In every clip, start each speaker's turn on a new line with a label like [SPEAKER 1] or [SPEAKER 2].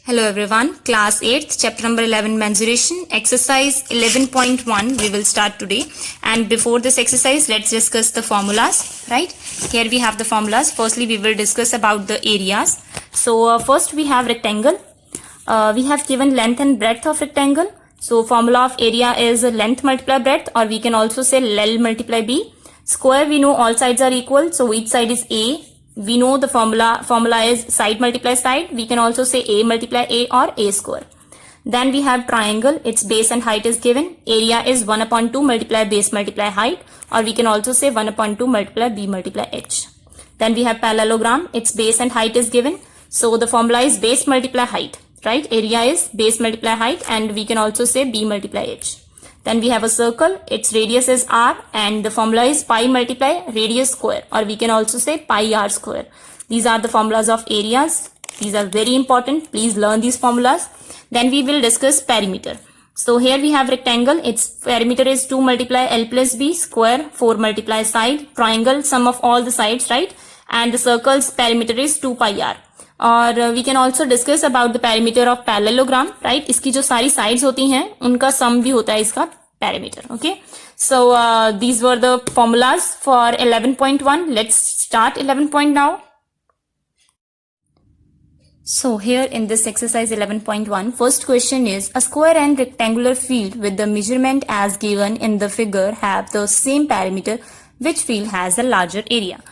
[SPEAKER 1] Hello everyone, class 8th, chapter number 11, mensuration, exercise 11.1 we will start today. And before this exercise, let's discuss the formulas, right? Here we have the formulas. Firstly, we will discuss about the areas. So first we have rectangle. We have given length and breadth of rectangle. So formula of area is length multiply breadth, or we can also say L multiply B. Square, we know all sides are equal, so each side is A. We know the formula is side multiply side. We can also say A multiply A or A square. Then we have triangle. Its base and height is given. Area is 1/2 multiply base multiply height, or we can also say 1/2 multiply B multiply H. Then we have parallelogram. Its base and height is given. So the formula is base multiply height, right? Area is base multiply height, and we can also say B multiply H. Then we have a circle, its radius is r, and the formula is pi multiply radius square, or we can also say pi r square. These are the formulas of areas. These are very important. Please learn these formulas. Then we will discuss perimeter. So here we have rectangle, its perimeter is 2 multiply L plus B, square 4 multiply side, triangle sum of all the sides, right? And the circle's perimeter is 2 pi r. और we can also discuss about the parameter of parallelogram, right? इसकी जो सारी sides होती हैं उनका सम भी होता है इसका parameter. Okay, so these were the formulas for 11.1. Let's start 11 now. So here in this exercise 11.1, first question is, a square and rectangular field with the measurement as given in the figure have the same perimeter. Which field has a larger area?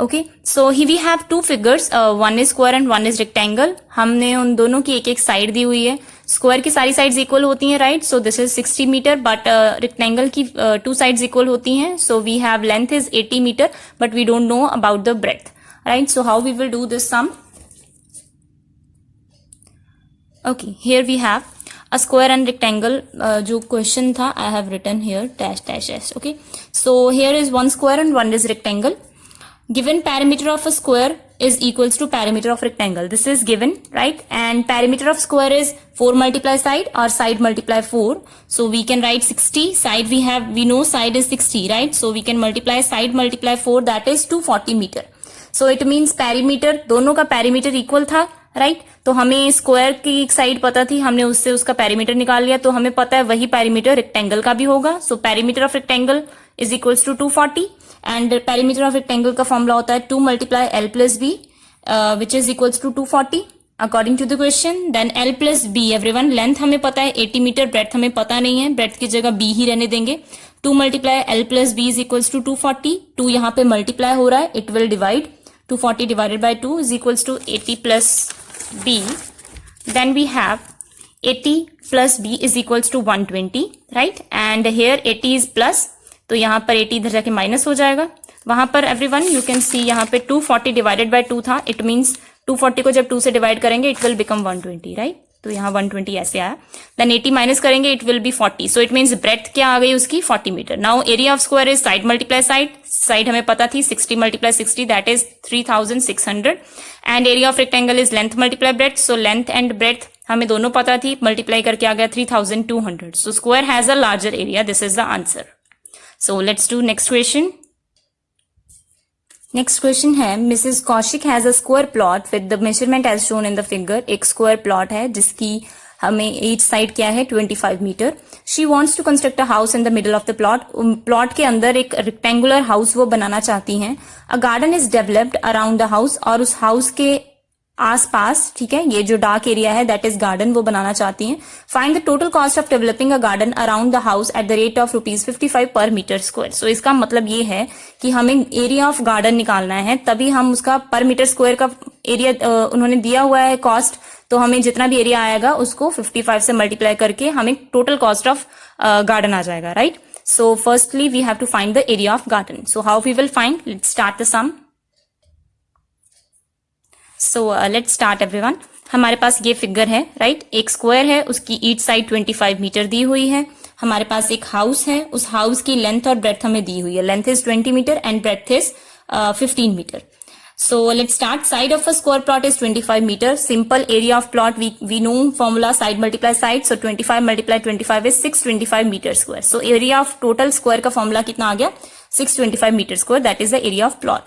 [SPEAKER 1] Okay, so here we have two figures, one is square and one is rectangle. हमने उन दोनों की एक एक side दी हुई है. Square की सारी साइड्स इक्वल होती हैं, right? So this is 60 metre, but rectangle की टू साइड्स इक्वल होती हैं. So we have length is 80 metre, but we don't know about the breadth, right? So how we will do this sum? Okay, here we have a square and rectangle. जो question था I have written here dash dash dash. Okay, so here is one square and one is rectangle. Given perimeter of a square is equals to perimeter of rectangle. This is given, right? And perimeter of square is 4 multiply side or side multiply 4. So we can write 60. Side we know side is 60, right? So we can multiply side multiply 4, that is 240 meter. So it means perimeter, दोनों का perimeter equal था, right? तो हमें square की एक side पता थी, हमने उससे उसका पेरीमीटर निकाल लिया, तो हमें पता है वही पेरीमीटर रेक्टेंगल का भी होगा. So perimeter of rectangle is equals to 240, and perimeter of rectangle का फॉर्मूला होता है 2 multiply L plus B, which is equals to 240 according to the question. Then L plus B, everyone, length हमें पता है 80 metre, breath हमें पता नहीं है, ब्रेथ की जगह B ही रहने देंगे. 2 multiply L plus B is equals to 240. 2 यहाँ पे मल्टीप्लाई हो रहा है, it will divide. 240 divided by 2 is equals to 80 plus B. Then we have 80 plus B is equals to 120, right? And here 80 is plus, तो यहाँ पर 80 इधर जाके माइनस हो जाएगा. वहां पर एवरीवन यू कैन सी यहाँ पे 240 डिवाइडेड बाय 2 था. इट मीन्स 240 को जब 2 से डिवाइड करेंगे इट विल बिकम 120, राइट? तो यहाँ 120 ऐसे आया. देन 80 माइनस करेंगे it will be 40. So it means breadth क्या आ गई उसकी 40 metre. Now area of square is side multiply side. Side हमें पता थी 60 multiply 60, that is 3600. And area of rectangle is length multiply breadth. So length and breadth हमें दोनों पता थी, मल्टीप्लाई करके आ गया 3200. So square has a larger area. This is the answer. So let's do next question. Next question है, Mrs Kaushik has a square plot with the measurement as shown in the figure. एक square plot है जिसकी हमें each side क्या है 25 metre. She wants to construct a house in the middle of the plot. Plot के अंदर एक rectangular house वो बनाना चाहती हैं. A garden is developed around the house, और उस हाउस के आसपास, ठीक है, ये जो डार्क एरिया है दैट इज गार्डन, वो बनाना चाहती हैं. Find the total cost of developing a garden around the house at the rate of ₹55 पर मीटर स्क्वायर. सो इसका मतलब ये है कि हमें एरिया ऑफ गार्डन निकालना है, तभी हम उसका पर मीटर स्क्वायर का एरिया उन्होंने दिया हुआ है कॉस्ट, तो हमें जितना भी एरिया आएगा उसको 55 से मल्टीप्लाई करके हमें टोटल कॉस्ट ऑफ गार्डन आ जाएगा, right? So firstly we have to find the area of garden. So how we will find? Let's start the sum. So let's start everyone. हमारे पास ये फिगर है, राइट? एक square है, उसकी each side 25 metre दी हुई है. हमारे पास एक हाउस है, उस हाउस की लेंथ और ब्रेथ हमें दी हुई है. Length is 20 metre and breadth is 15 metre. So let's start. Side of a square plot is 25 meters. Simple area of plot we know formula side multiply side. So 25 multiply 25 is 625 meter square. So area of total square का formula कितना आ गया? 625 metre square, that is the area of plot.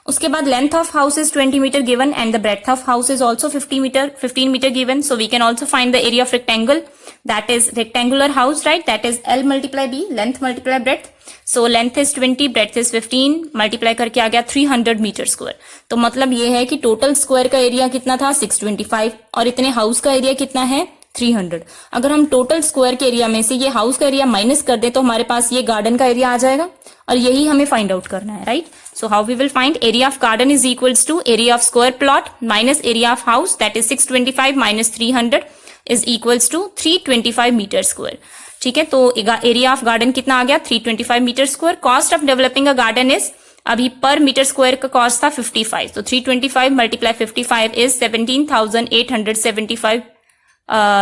[SPEAKER 1] उसके बाद length of house is 20 metre given and the breadth of house is also 15 metre given. So we can also find the area of rectangle, that is rectangular house, right, that is L multiply B, length multiply breadth. So length is 20, breadth is 15, multiply करके आ गया 300 metre square. तो मतलब ये है कि total square का area कितना था 625 और इतने हाउस का एरिया कितना है 300. अगर हम टोटल स्क्वायर के एरिया में से ये हाउस का एरिया माइनस कर दे तो हमारे पास ये गार्डन का एरिया आ जाएगा और यही हमें फाइंड आउट करना है, right. So how we will find area of garden is equals to area of square plot minus area of house, that is 625 minus 300 is equals to 325 metre square. ठीक है, तो area of garden कितना आ गया 325 metre square. Cost of developing a garden is, अभी per metre square का cost था 55, तो 325 मल्टीप्लाई 55 इज 17,875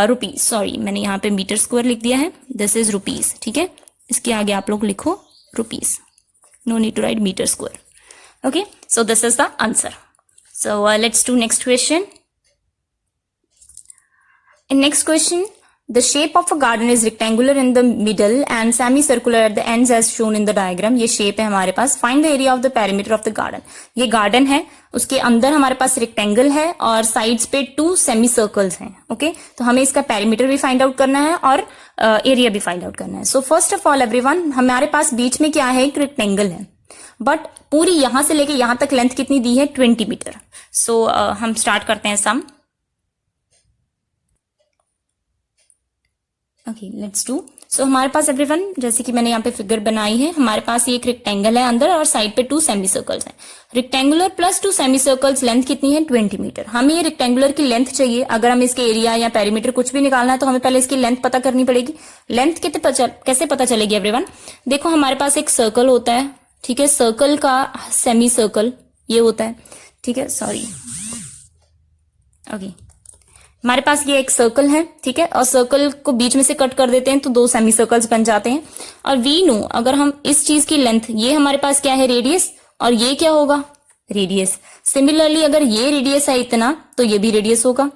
[SPEAKER 1] रुपीज. सॉरी, मैंने यहाँ पे मीटर स्क्वायर लिख दिया है, दिस इज रुपीज. ठीक है, इसके आगे आप लोग लिखो rupees, no need to write metre square. Okay, so this is the answer. So let's do next question. In next question, the shape of a garden is rectangular in the middle and semicircular at the ends as shown in the diagram. ये shape है हमारे पास. Find the area of the perimeter of the garden. ये garden है, उसके अंदर हमारे पास rectangle है और sides पे 2 semicircles हैं. Okay, तो हमें इसका perimeter भी find out करना है और area भी find out करना है. So first of all everyone, हमारे पास बीच में क्या है, एक rectangle है, बट पूरी यहां से लेके यहां तक लेंथ कितनी दी है 20 मीटर. सो हम स्टार्ट करते हैं sum. Okay, let's do. So हमारे पास एवरीवन, जैसे कि मैंने यहाँ पे फिगर बनाई है, हमारे पास ये एक रेक्टेंगल है अंदर और साइड पे 2 सेमी सर्कल्स हैं. Rectangular plus 2 semi circles length कितनी है 20 मीटर. हमें ये रेक्टेंगुलर की लेंथ चाहिए. अगर हमें इसके एरिया या पेरीमीटर कुछ भी निकालना है तो हमें पहले इसकी लेंथ पता करनी पड़ेगी. लेंथ कैसे पता चलेगी एवरीवन? देखो, हमारे पास एक सर्कल होता है, ठीक है, सर्कल का सेमी सर्कल ये होता है. ठीक है, सॉरी, ओके, हमारे पास ये एक सर्कल है, ठीक है, और सर्कल को बीच में से कट कर देते हैं तो 2 सेमी सर्कल्स बन जाते हैं. और वी नो, अगर हम इस चीज की लेंथ, ये हमारे पास क्या है रेडियस, और ये क्या होगा रेडियस. सिमिलरली अगर ये रेडियस है इतना तो ये भी रेडियस होगा.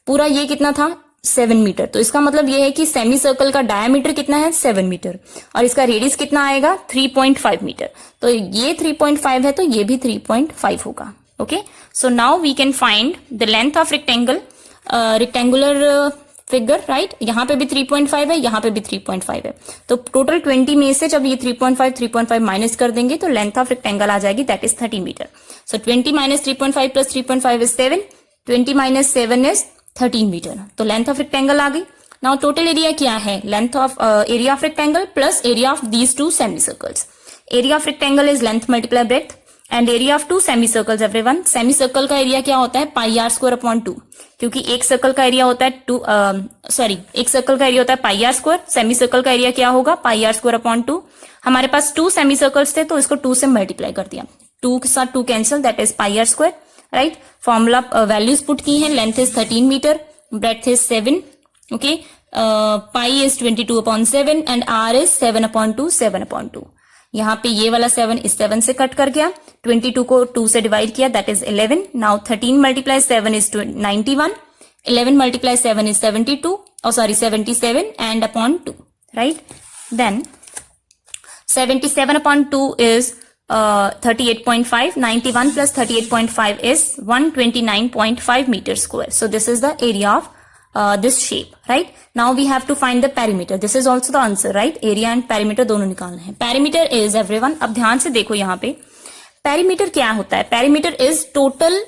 [SPEAKER 1] पूरा ये कितना था 7 मीटर. तो इसका मतलब ये है कि सेमी सर्कल का डायमीटर कितना है 7 मीटर और इसका रेडियस कितना आएगा 3.5 मीटर. तो ये 3.5 है तो ये भी 3.5 होगा. Okay, so now we can find the length of rectangular figure, right. यहाँ पे भी 3.5 है, यहाँ पे भी 3.5 है. तो टोटल 20 में से जब ये 3.5 माइनस कर देंगे तो लेंथ ऑफ रेक्टेंगल आ जाएगी, that is 30 metre. So 20 minus 3.5 plus 3.5 is 7, 20 minus 7 is 13 metre. तो लेंथ ऑफ रेक्टेंगल आ गई. नाउ टोटल एरिया क्या है, length of area of rectangle plus area of these 2 semi circles. Area of rectangle is length multiply breadth and area of 2 semi circles. Everyone, semi circle का area क्या होता है पाई R square upon 2, क्योंकि एक circle का area होता है एक सर्कल का एरिया होता है पाई आर स्क्वायर. सेमी सर्कल का एरिया क्या होगा पाई आर स्क्वायर अपॉन 2. हमारे पास 2 सेमी सर्कल्स थे तो इसको 2 से मल्टीप्लाई कर दिया, 2 के साथ 2 cancel, that is pi R square, right. Formula values put की है. Length is 13 metre, breadth is 7, okay, pi is 22/7 and R is 7/2, 7/2. यहाँ पे ये वाला 7 इस 7 से कट कर गया, 22 को 2 से डिवाइड किया, that is 11. Now 13 multiply 7 is 91, 11 multiply 7 is 72, oh sorry 77 and upon 2, right. Then 77/2 is 38.5, 91 plus 38.5 is 129.5 meters square. So this is the area of this shape, right. Now we have to find the perimeter. This is also the answer, right. Area and perimeter दोनों निकालना है. Perimeter is everyone, अब ध्यान से देखो यहाँ पे perimeter क्या होता है. Perimeter is total,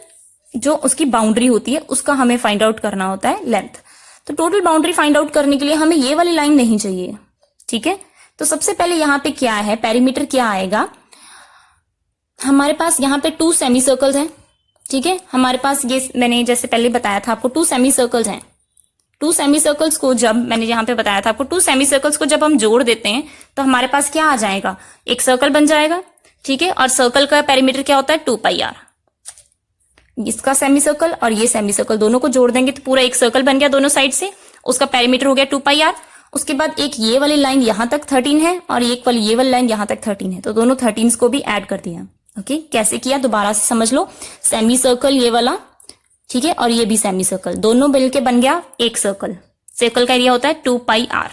[SPEAKER 1] जो उसकी बाउंड्री होती है उसका हमें फाइंड आउट करना होता है लेंथ. तो टोटल बाउंड्री फाइंड आउट करने के लिए हमें ये वाली लाइन नहीं चाहिए, ठीक है. तो सबसे पहले यहाँ पे क्या है, पेरीमीटर क्या आएगा, हमारे पास यहाँ पे 2 सेमी सर्कल्स हैं, ठीक है. हमारे पास ये मैंने जैसे पहले बताया था आपको 2 सेमी सर्कल्स हैं. 2 सेमी सर्कल्स को जब मैंने यहाँ पे बताया था आपको 2 सेमी सर्कल्स को जब हम जोड़ देते हैं तो हमारे पास क्या आ जाएगा, एक सर्कल बन जाएगा, ठीक है. और सर्कल का पेरीमीटर क्या होता है 2πr. इसका सेमी सर्कल और ये सेमी सर्कल दोनों को जोड़ देंगे तो पूरा एक सर्कल बन गया दोनों साइड से, उसका पेरीमीटर हो गया 2πr. उसके बाद एक ये वाली लाइन यहां तक 13 है और एक वाली ये वाली लाइन यहां तक 13 है, तो दोनों 13 को भी ऐड कर दिया. ओके, कैसे किया दोबारा से समझ लो. सेमी सर्कल ये वाला, ठीक है, और ये भी सेमी सर्कल, दोनों मिलके बन गया एक सर्कल. सर्कल का एरिया होता है 2πr,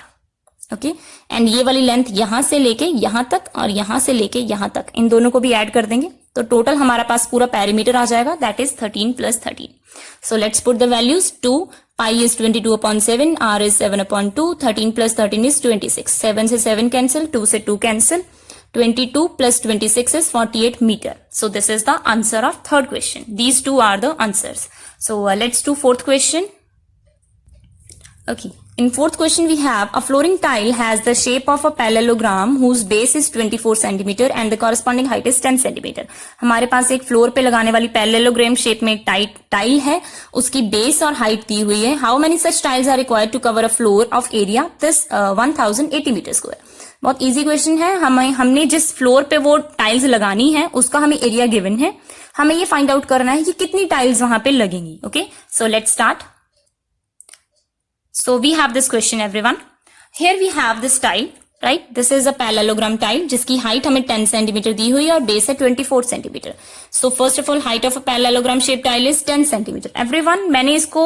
[SPEAKER 1] ओके एंड ये वाली लेंथ यहां से लेके यहां तक और यहां से लेके यहां तक, इन दोनों को भी ऐड कर देंगे तो टोटल हमारा पास पूरा पेरीमीटर आ जाएगा, that is 13 + 13. So let's put the values. 2 pi is 22/7, r is 7/2, 13 + 13 is 26. 7 से 7 कैंसिल, 2 से 2 cancel, 22 + 26 is 48 meter. So this is the answer of third question. These two are the answers. So let's do fourth question. Okay. In fourth question we have a flooring tile has the shape of a parallelogram whose base is 24 centimeter and the corresponding height is 10 centimeter. हमारे पास एक floor पे लगाने वाली parallelogram shape में tile है, उसकी base और height दी हुई है. How many such tiles are required to cover a floor of area this 1080 metre square. बहुत इजी क्वेश्चन है. हमने जिस फ्लोर पे वो टाइल्स लगानी है उसका हमें एरिया गिवन है, हमें ये फाइंड आउट करना है कि कितनी टाइल्स वहां पे लगेंगी. Okay so let's start. So we have this question everyone. Here we have this tile, right? This is a parallelogram tile जिसकी हाइट हमें 10 सेंटीमीटर दी हुई है और बेस है 24 centimetre. So first of all height of a parallelogram shaped tile is 10 centimetre. Everyone मैंने इसको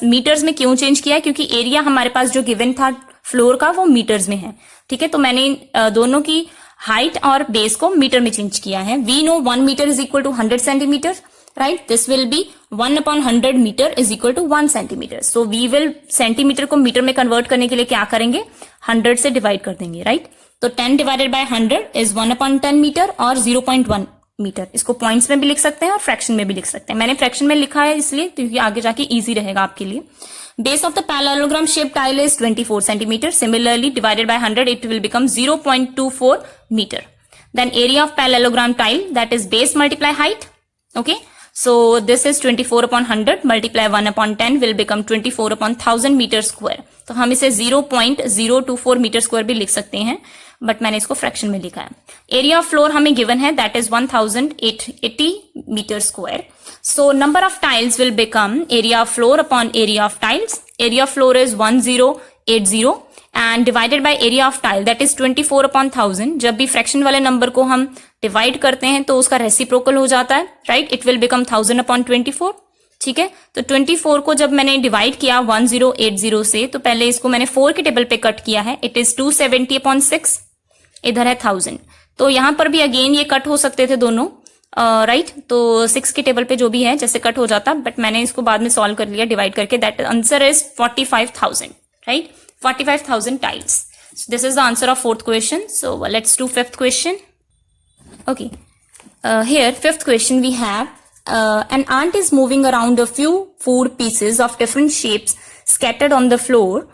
[SPEAKER 1] metres में क्यों चेंज किया, क्योंकि एरिया हमारे पास जो गिवन था फ्लोर का वो मीटर्स में है. ठीक है, तो मैंने दोनों की हाइट और बेस को मीटर में चेंज किया है. We know 1 metre is equal to 100 centimetre, right? This will be 1/100 metre is equal to 1 centimetre. So we will centimetre को मीटर में कन्वर्ट करने के लिए क्या करेंगे, 100 से डिवाइड कर देंगे, राइट? तो 10 डिवाइडेड बाय 100 इज 1/10 मीटर और 0.1 मीटर. इसको पॉइंट्स में भी लिख सकते हैं और फ्रैक्शन में भी लिख सकते हैं. मैंने फ्रैक्शन में लिखा है इसलिए क्योंकि आगे जाके इजी रहेगा आपके लिए. Base of the parallelogram shaped tile is 24 centimeter. Similarly, divided by 100, it will become 0.24 meter. Then area of parallelogram tile, that is base multiply height. Okay. So this is 24/100 multiply 1/10 will become 24/1000 meter square. तो हम इसे 0.024 metre square भी लिख सकते हैं, but मैंने इसको fraction में लिखा है. एरिया ऑफ फ्लोर हमें गिवन है, that is 1080 metre square. So number of tiles will become area of floor upon area of tiles. Area of floor is 1080 and divided by area of tile, that is 24/1000. जब भी fraction वाले number को हम divide करते हैं तो उसका reciprocal हो जाता है, राइट? It will become 1000/24. ठीक है, तो 24 को जब मैंने डिवाइड किया 1080 से, तो पहले इसको मैंने 4 के टेबल पे कट किया है. It is 270/6. इधर है 1000. तो यहां पर भी अगेन ये कट हो सकते थे दोनों, राइट? तो 6 के टेबल पे जो भी है जैसे कट हो जाता, बट मैंने इसको बाद में सॉल्व कर लिया डिवाइड करके. That answer is 45,000, right? 45,000 tiles. So this is the answer of fourth question. So let's do fifth question. Okay, here fifth question we have an ant is moving around a few food pieces of different shapes scattered on the floor.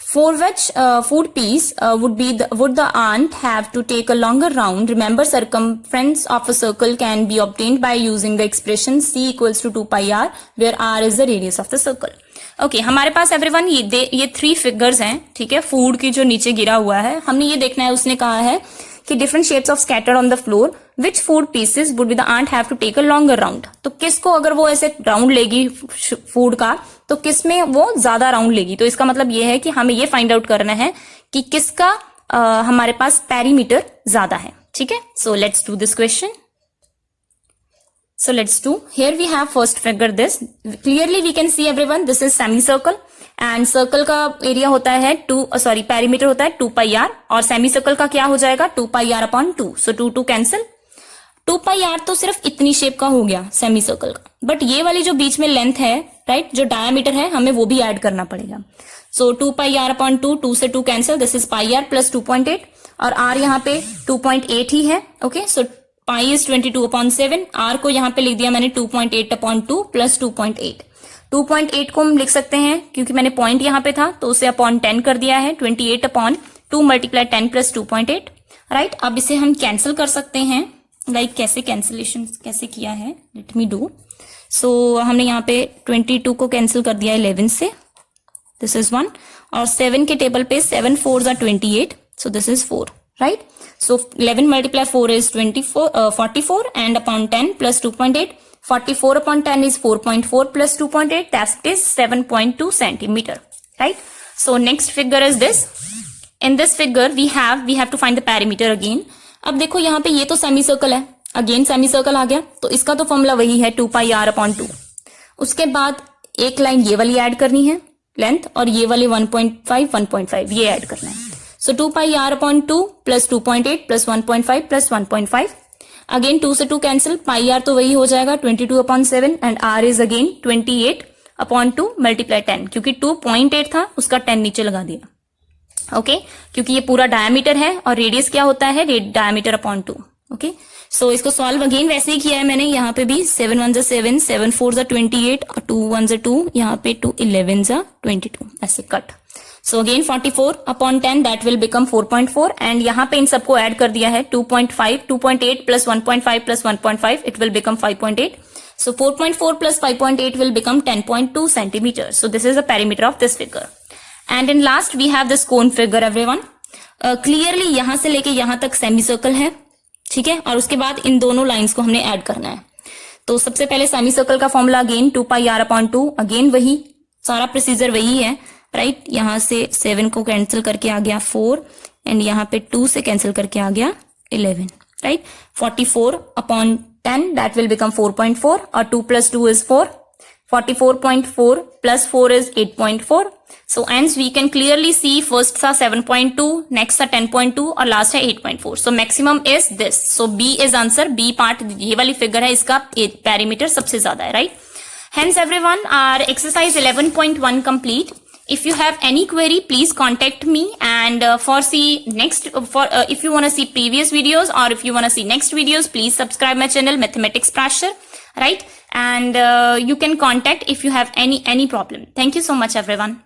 [SPEAKER 1] For which food piece would the ant have to take a longer round? Remember, circumference of a circle can be obtained by using the expression c equals to 2 pi r, where r is the radius of the circle. Okay, हमारे पास everyone ये 3 figures हैं. ठीक है, food की जो नीचे गिरा हुआ है, हमने ये देखना है. उसने कहा है कि different shapes of scattered on the floor, which food pieces would be the ant have to take a longer round. तो किसको अगर वो ऐसे राउंड लेगी फूड का, तो किस में वो ज्यादा राउंड लेगी. तो इसका मतलब ये है कि हमें ये फाइंड आउट करना है कि किसका हमारे पास पेरीमीटर ज्यादा है. ठीक है, सो let's do this question. So let's do. Here we have first figure this. Clearly we can see everyone, this is semicircle and circle का एरिया होता है पेरीमीटर होता है 2 pi r और सेमीसर्कल का क्या हो जाएगा 2 pi r/2. So 2 cancel. 2 pi r तो सिर्फ इतनी शेप का हो गया सेमीसर्कल का, बट ये वाली जो बीच में लेंथ है, राइट, जो डायमीटर है, हमें वो भी ऐड करना पड़ेगा. So 2 pi r/2, 2 से 2 cancel, this is pi r plus 2.8 और r यहाँ पे 2.8 ही है. Okay, so pi is 22/7. r को यहाँ पे लिख दिया मैंने 2.8/2 plus 2.8. 2.8 को हम लिख सकते हैं क्योंकि मैंने पॉइंट यहाँ पे था तो उसे अपॉन 10 कर दिया है. 28/2 मल्टीप्लाई 10 plus 2.8, राइट? अब इसे हम कैंसिल कर सकते हैं. लाइक कैसे कैंसिलेशन कैसे किया है, लेट मी डू. सो हमने यहाँ पे 22 को कैंसिल कर दिया 11 से, दिस इज 1, और 7 के टेबल पे 7 4s are 28, so this is 4, right? So 11 multiply 4 is 44 and upon 10 plus 2.8, 44/10 is 4.4 plus 2.8, that is 7.2 centimeter, right? So next figure is this. In this figure we have to find the perimeter again. अब देखो यहाँ पे ये तो semi circle है, again semi circle आ गया, तो इसका तो फॉर्मूला वही है 2 pi r/2. उसके बाद एक लाइन ये वाली ऐड करनी है लेंथ और ये वाली 1.5 ये ऐड करना है. So 2 pi r upon 2 plus 2.8 plus 1.5 plus 1.5. Again 2 से 2 कैंसिल, पाई आर तो वही हो जाएगा 22 upon 7 and R is again 28 upon 2 multiply 10, क्योंकि 2.8 था उसका 10 नीचे लगा दिया। ओके क्योंकि ये पूरा डायमीटर है और रेडियस क्या होता है, डायमीटर अपॉन 2। ओके सो इसको सॉल्व अगेन वैसे ही किया है मैंने, यहाँ पे भी 7 1 7, 7 4 28 और 2 1 2, यहाँ पे 2 11 22, ऐसे cut. So again 44 upon 10 that will become 4.4 and यहाँ पे इन सबको ऐड कर दिया है 2.5, 2.8 plus 1.5 plus 1.5 it will become 5.8. So 4.4 plus 5.8 will become 10.2 centimeters. So this is the perimeter of this figure. And in last we have this cone figure everyone. Clearly यहाँ से लेके यहाँ तक सेमी सर्कल है, ठीक है, और उसके बाद इन दोनों लाइंस को हमने ऐड करना है। तो सबसे पहले सेमी सर्कल का formula again 2 pi r upon 2, again वही सारा प्रोसीजर वही है, राइट। यहाँ से 7 को कैंसिल करके आ गया 4 एंड यहाँ पे 2 से कैंसिल करके आ गया 11, right. 44 upon 10 that will become 4.4 और 2 plus 2 is 4. 44.4 plus 4 is 8.4. So hence we can clearly see first था 7.2, next था 10.2 और last है 8.4. So maximum is this. So B is answer. B part ये वाली फिगर है, इसका perimeter सबसे ज्यादा है, right? Hence everyone, our exercise 11.1 complete. If you have any query, please contact me, and if you want to see previous videos or if you want to see next videos, please subscribe my channel Mathematics Prashar, right? And you can contact if you have any problem. Thank you so much everyone.